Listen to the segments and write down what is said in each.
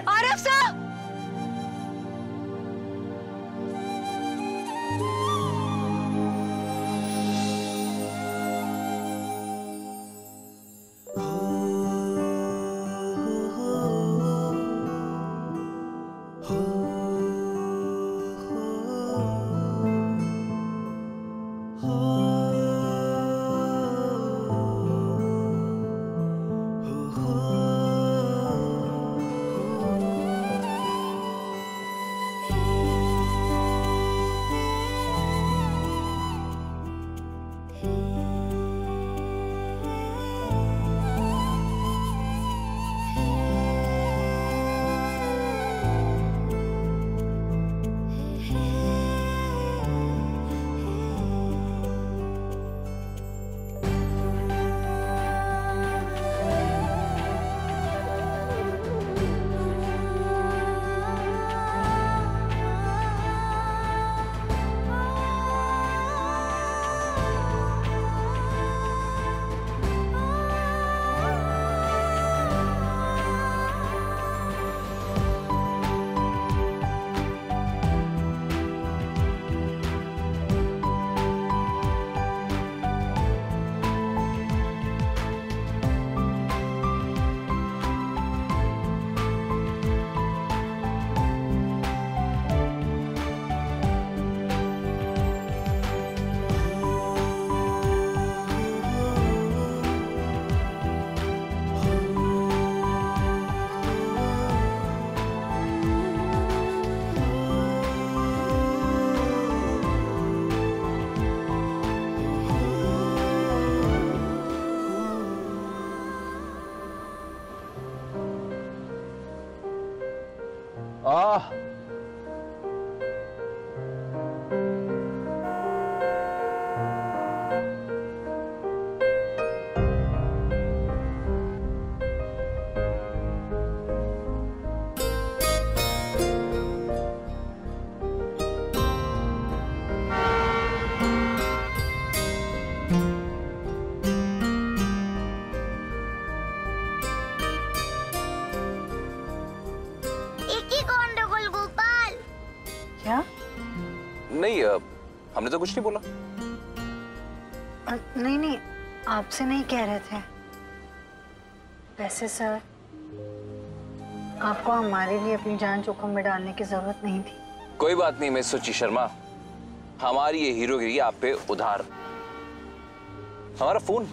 Aarav sir! नहीं, हमने तो कुछ नहीं बोला। नहीं नहीं, आपसे नहीं कह रहे थे। वैसे सर, आपको हमारे लिए अपनी जान जोखिम में डालने की जरूरत नहीं थी। कोई बात नहीं मिस सुचि शर्मा, हमारी ये हीरोगिरी आप पे उधार। हमारा फोन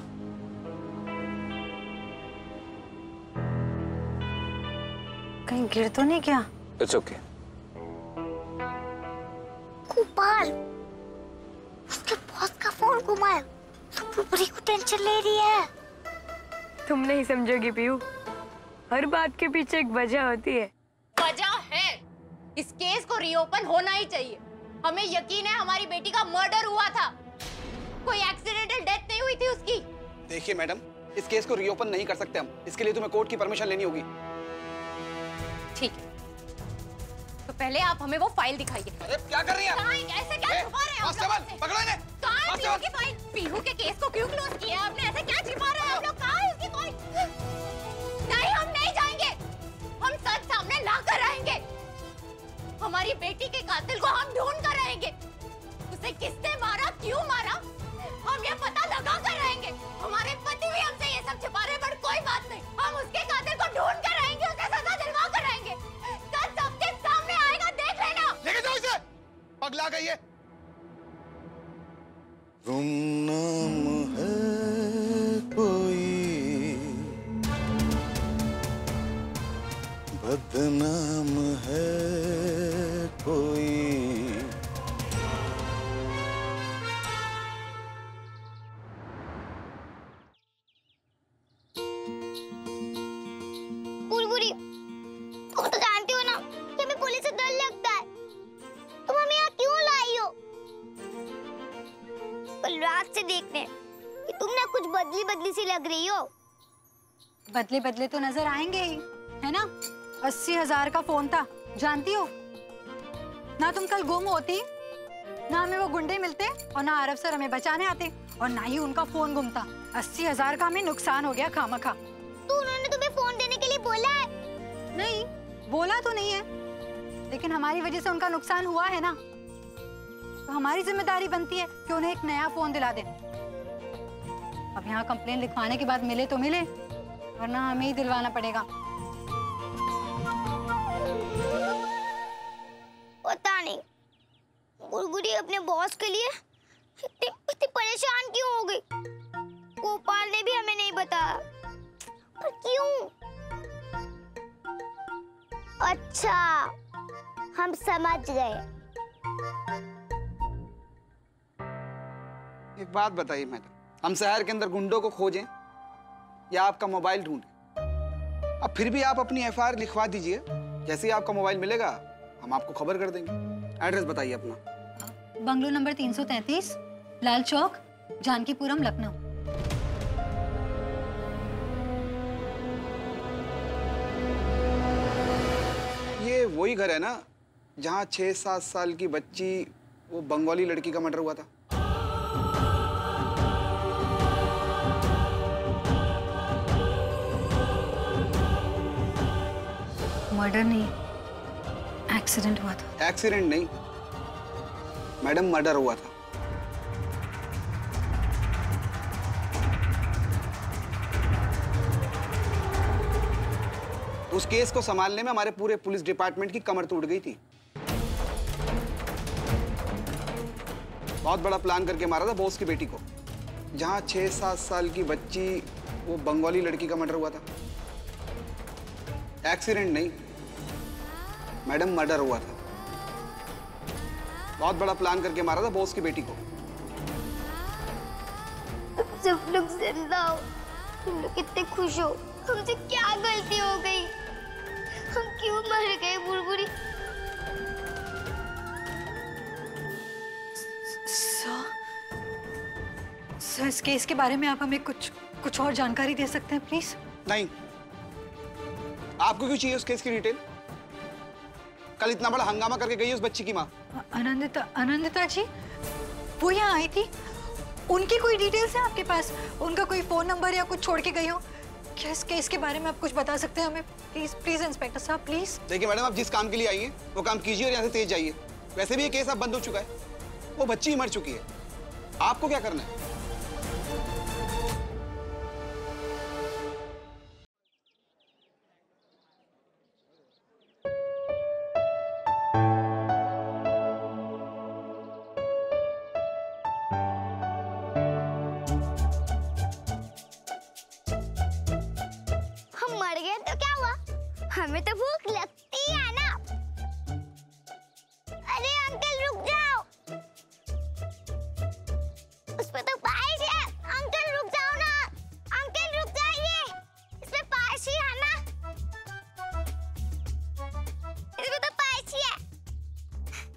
कहीं गिर तो नहीं गया? It's okay. गोपाल, उसके बॉस का फोन घुमाया, सब बड़ी को टेंशन ले रही है। तुम नहीं समझोगी पीयू, हर बात के पीछे एक वजह होती है। वजह है, इस केस को रीओपन होना ही चाहिए। हमें यकीन है हमारी बेटी का मर्डर हुआ था, कोई एक्सीडेंटल डेथ नहीं हुई थी उसकी। देखिए मैडम, इस केस को रीओपन नहीं कर सकते हम, इसके लिए तुम्हें कोर्ट की परमिशन लेनी होगी। ठीक है, तो पहले आप हमें वो फाइल दिखाइए। अरे क्या कर रही हैं? ऐसे क्या छुपा रहे हैं आप लोग? पकड़ो इन्हें। कहाँ है पीहू की फाइल? पीहू के केस को क्यों क्लोज किया आपने? ऐसे क्या छिपा रहे हैं आप लोग? कहाँ है उसकी फाइल? नहीं, हम नहीं जाएंगे, हम सच सामने ला कर रहेंगे। हमारी बेटी के कातिल को हम ढूंढ कर रहेंगे। उसे किसने मारा, क्यों मारा, हम ये पता लगा कर रहेंगे। हमारे पति भी हमसे ये सब छिपा रहे, बट कोई बात नहीं, हम उसके कातिल को ढूंढ कर रहेंगे, उसे सजा दिलवा कर रहेंगे। सच सबके सामने आएगा, देख लेना। लेके जाओ इसे, पगला गई है। गुमनाम है कोई, बदनाम है कोई। बुलबुली, तुम तो जानती हो ना कि हमें पुलिस से डर लगता है। तुम हमें यहाँ क्यों लाई हो? कल रात से देखने कि तुम ना कुछ बदली बदली सी लग रही हो। बदले बदले तो नजर आएंगे ही, है ना? 80,000 का फोन था, जानती हो ना? तुम कल गुम होती, ना हमें वो गुंडे मिलते और ना आरव सर हमें बचाने आते। और ना ही उनका फोन गुमता। 80,000 का हमें नुकसान हो गया खामखा। तो उन्होंने तुम्हें फोन देने के लिए बोला है? नहीं, बोला तो नहीं है, लेकिन हमारी वजह से उनका नुकसान हुआ है ना, तो हमारी जिम्मेदारी बनती है कि उन्हें एक नया फोन दिला दें। अब यहाँ कंप्लेन लिखवाने के बाद मिले तो मिले, वरना हमें ही दिलवाना पड़ेगा। पता नहीं गुड़गुड़ी अपने बॉस के लिए इतनी परेशान क्यों हो गई। गोपाल ने भी हमें नहीं बताया, पर क्यों? अच्छा, हम समझ गए। एक बात बताइए मैडम, हम शहर के अंदर गुंडों को खोजें या आपका मोबाइल ढूंढें? अब फिर भी आप अपनी एफआईआर लिखवा दीजिए। जैसे ही आपका मोबाइल मिलेगा हम आपको खबर कर देंगे। एड्रेस बताइए अपना। Bungalow number 333, Lal Chowk, Jankipuram, Lucknow. ये वही घर है ना जहाँ 6-7 साल की बच्ची, वो बंगाली लड़की का मर्डर हुआ था? मर्डर नहीं, एक्सीडेंट हुआ था। एक्सीडेंट नहीं मैडम, मर्डर हुआ था। उस केस को संभालने में हमारे पूरे पुलिस डिपार्टमेंट की कमर टूट गई थी। बहुत बड़ा प्लान करके मारा था बॉस की बेटी को। जहां 6-7 साल की बच्ची, वो बंगाली लड़की का मर्डर हुआ था। एक्सीडेंट नहीं मैडम, मर्डर हुआ था। बहुत बड़ा प्लान करके मारा था बॉस की बेटी को। तुम सब लोग जिंदा हो, तुम लोग कितने खुश हो। हमसे क्या गलती हो गई? हम क्यों मर गए बुड़बुड़ी? सर, इस केस के बारे में आप हमें कुछ और जानकारी दे सकते हैं प्लीज? नहीं। आपको क्यों चाहिए उस केस की डिटेल? कल इतना बड़ा हंगामा करके गई उस बच्ची की माँ। अनंदिता जी, वो यहाँ आई थी, उनकी कोई डिटेल्स है आपके पास? उनका कोई फोन नंबर या कुछ छोड़ के गई हो? क्या इस केस के बारे में आप कुछ बता सकते हैं हमें? प्लीज प्लीज इंस्पेक्टर साहब, प्लीज। देखिए मैडम, आप जिस काम के लिए आई हैं वो काम कीजिए और यहाँ से तेज जाइए। वैसे भी ये केस अब बंद हो चुका है, वो बच्ची ही मर चुकी है। आपको क्या करना है? हमें तो भूख लगती है ना। अरे अंकल रुक जाओ, उस पे तो पाइस है। अंकल रुक जाओ ना, अंकल रुक जाइए, इसमें पाइस ही है ना, इसमें तो पाइस ही है।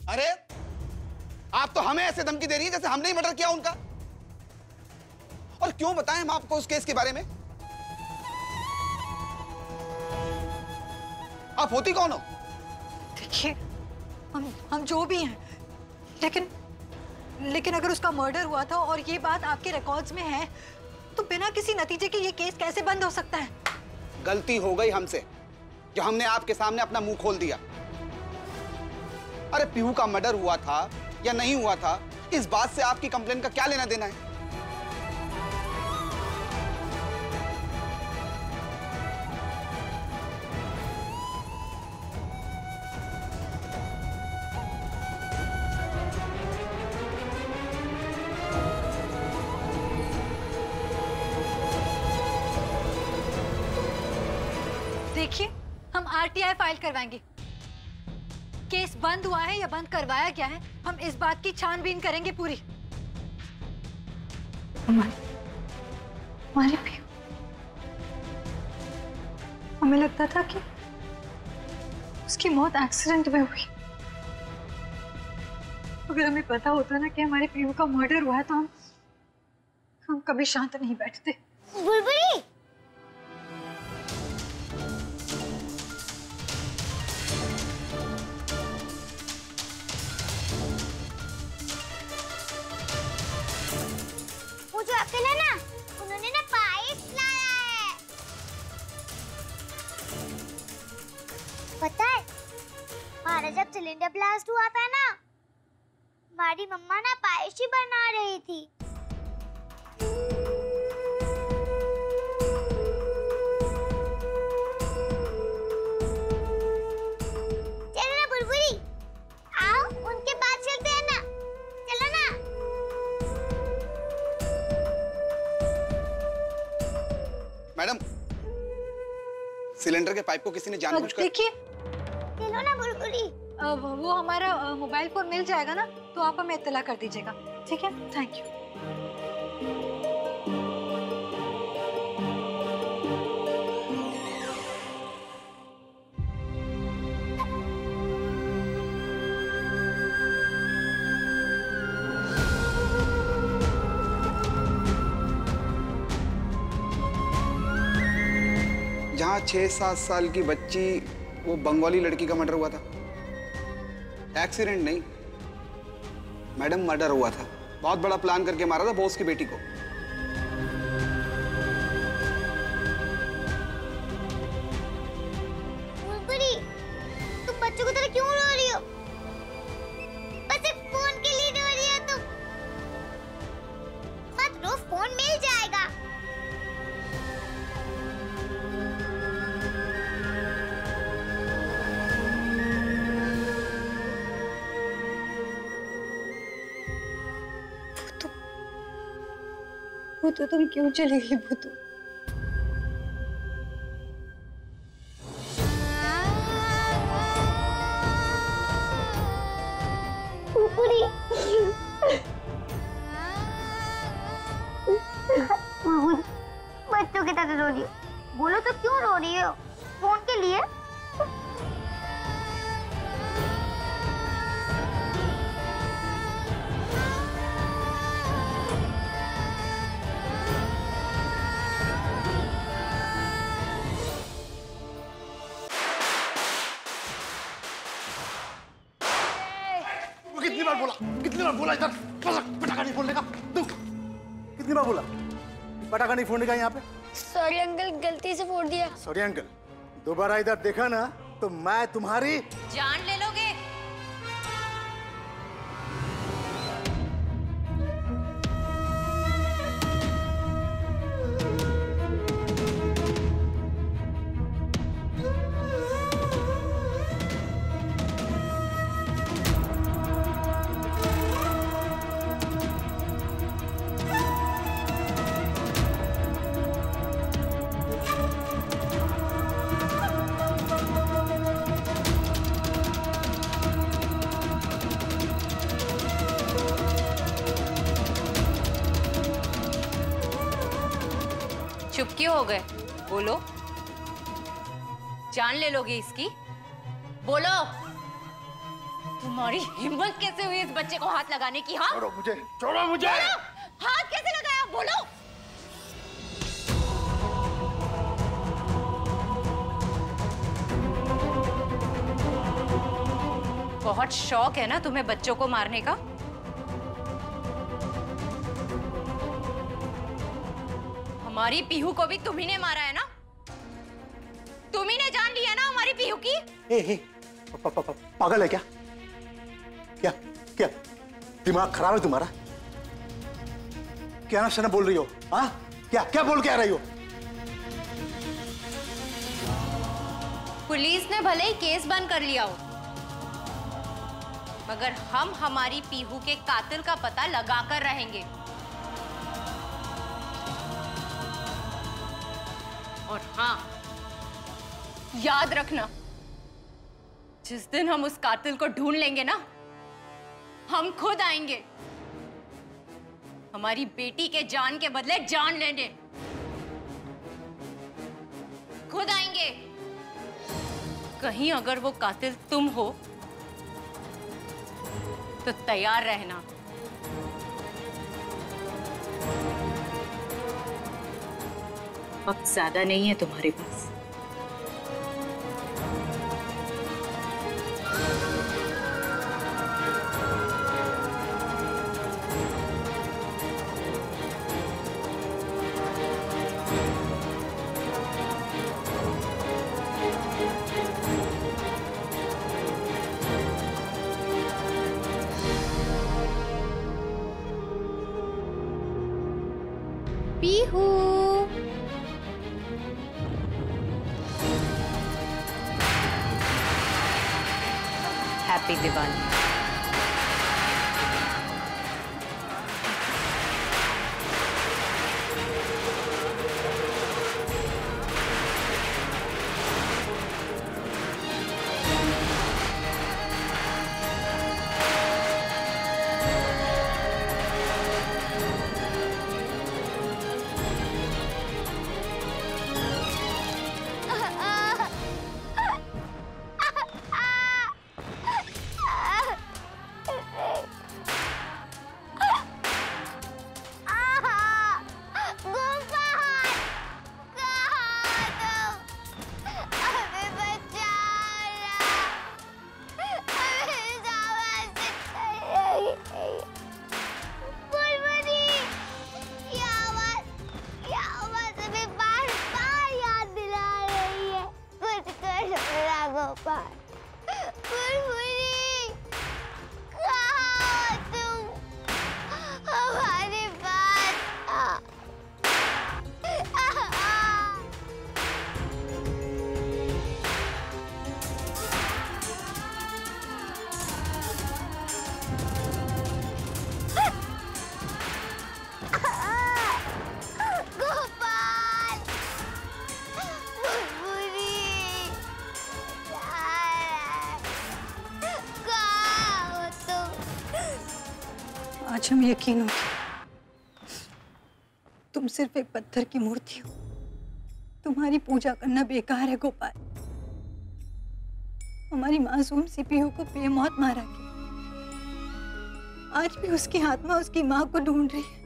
अरे आप तो हमें ऐसे धमकी दे रही है जैसे हमने ही मर्डर किया उनका। और क्यों बताएं हम आपको उस केस के बारे में? आप होती कौन हो? देखिए, हम जो भी हैं, लेकिन अगर उसका मर्डर हुआ था और ये बात आपके रिकॉर्ड्स में है, तो बिना किसी नतीजे के ये केस कैसे बंद हो सकता है? गलती हो गई हमसे जो हमने आपके सामने अपना मुंह खोल दिया। अरे पीहू का मर्डर हुआ था या नहीं हुआ था, इस बात से आपकी कंप्लेन का क्या लेना देना है? देखिए, हम आरटीआई फाइल करवाएंगे। केस बंद हुआ है या बंद करवाया गया है, हम इस बात की छानबीन करेंगे पूरी। हमारे भी हमें लगता था कि उसकी मौत एक्सीडेंट में हुई। अगर हमें पता होता ना कि हमारे पीहू का मर्डर हुआ है, तो हम कभी शांत नहीं बैठते। बुलबुली, सिलेंडर ब्लास्ट हुआ था ना, हमारी मम्मा ना पायस ही बना रही थी। चलो ना बुलबुली, आओ उनके पास चलते हैं ना, चलो ना। मैडम, सिलेंडर के पाइप को किसी ने जानबूझकर। देखिए, चलो ना बुलबुली। वो हमारा मोबाइल फोन मिल जाएगा ना, तो आप हमें इत्तला कर दीजिएगा, ठीक है? Thank you. जहाँ 6-7 साल की बच्ची, वो बंगाली लड़की का मर्डर हुआ था। एक्सीडेंट नहीं मैडम, मर्डर हुआ था। बहुत बड़ा प्लान करके मारा था बॉस की बेटी को। बुलबुली, तुम बच्चों की तरह क्यों रो रही हो? बस एक फोन के लिए रो रही हो तुम। मत रो, फोन मिल जाएगा। वो तो तुम क्यों चली गई भूतू? बुलबुली, बच्चों की तरह रो रही हो। बोलो तो क्यों रो रही हो? फोन के लिए? कितनी बार बोला इधर पटाखा नहीं फोड़ने का? तू कितनी बार बोला पटाखा नहीं फोड़ने का यहाँ पे? सॉरी अंकल, गलती से फोड़ दिया। सॉरी अंकल, दोबारा इधर देखा ना तो मैं तुम्हारी जान ले लोगे। चुप क्यों हो गए? बोलो, जान ले लोगे इसकी? बोलो, तुम्हारी हिम्मत कैसे हुई इस बच्चे को हाथ लगाने की? हाँ, छोड़ो मुझे, छोड़ो मुझे। हाथ कैसे लगाया? बोलो। बहुत शौक है ना तुम्हें बच्चों को मारने का? हमारी पीहू को भी तुम्ही ने मारा है ना? तुम्ही ने जान लिया ना हमारी पीहू की? पागल है क्या? क्या क्या दिमाग खराब है तुम्हारा? क्या ना बोल रही हो? हाँ, क्या क्या बोल के आ रही हो? पुलिस ने भले ही केस बंद कर लिया हो, मगर हम हमारी पीहू के कातिल का पता लगाकर रहेंगे। और हाँ, याद रखना, जिस दिन हम उस कातिल को ढूंढ लेंगे ना, हम खुद आएंगे हमारी बेटी के जान के बदले जान लेने। खुद आएंगे। कहीं अगर वो कातिल तुम हो तो तैयार रहना। वक्त ज्यादा नहीं है तुम्हारे पास। हैप्पी दिवाली। आज हमें यकीन हो गया तुम सिर्फ एक पत्थर की मूर्ति हो। तुम्हारी पूजा करना बेकार है गोपाल। हमारी मासूम सी पीहू को बेमौत मारा गया। आज भी उसकी आत्मा उसकी माँ को ढूंढ रही है,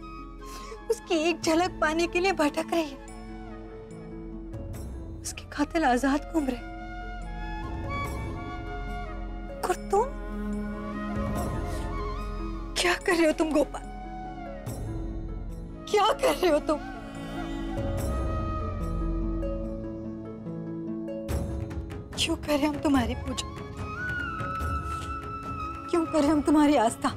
उसकी एक झलक पाने के लिए भटक रही है। उसके कातिल आजाद घूम रहे। और तुम क्या कर रहे हो तुम गोपाल? क्या कर रहे हो तुम? क्यों करें हम तुम्हारी पूजा? क्यों करें हम तुम्हारी आस्था?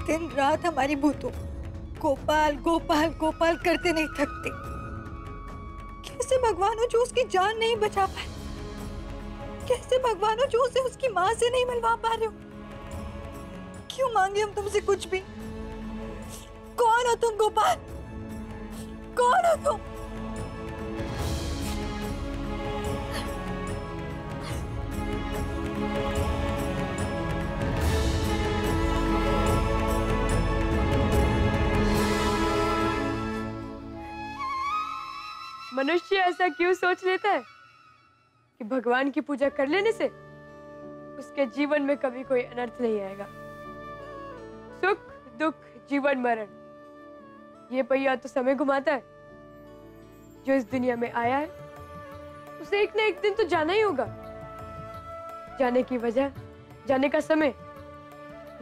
दिन रात हमारी भूतों गोपाल गोपाल गोपाल करते नहीं थकते। कैसे भगवान हो जो उसकी जान नहीं बचा पाए? कैसे भगवान हो जो उसे उसकी मां से नहीं मिलवा पा रहे हो? क्यों मांगे हम तुमसे कुछ भी? कौन हो तुम गोपाल? कौन हो तुम? मनुष्य ऐसा क्यों सोच लेता है कि भगवान की पूजा कर लेने से उसके जीवन में कभी कोई अनर्थ नहीं आएगा? सुख दुख जीवन मरण, ये पहिया तो समय घुमाता है। जो इस दुनिया में आया है उसे एक ना एक दिन तो जाना ही होगा। जाने की वजह, जाने का समय,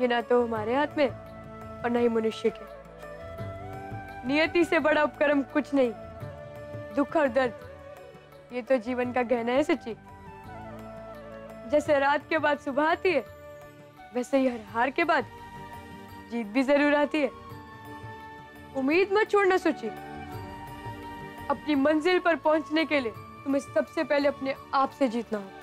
ये ना तो हमारे हाथ में और ना ही मनुष्य के। नियति से बड़ा उपक्रम कुछ नहीं। दुख और दर्द, ये तो जीवन का गहना है सच्ची। जैसे रात के बाद सुबह आती है, वैसे ही हर हार के बाद जीत भी जरूर आती है। उम्मीद मत छोड़ना सोची। अपनी मंजिल पर पहुंचने के लिए तुम्हें सबसे पहले अपने आप से जीतना होगा।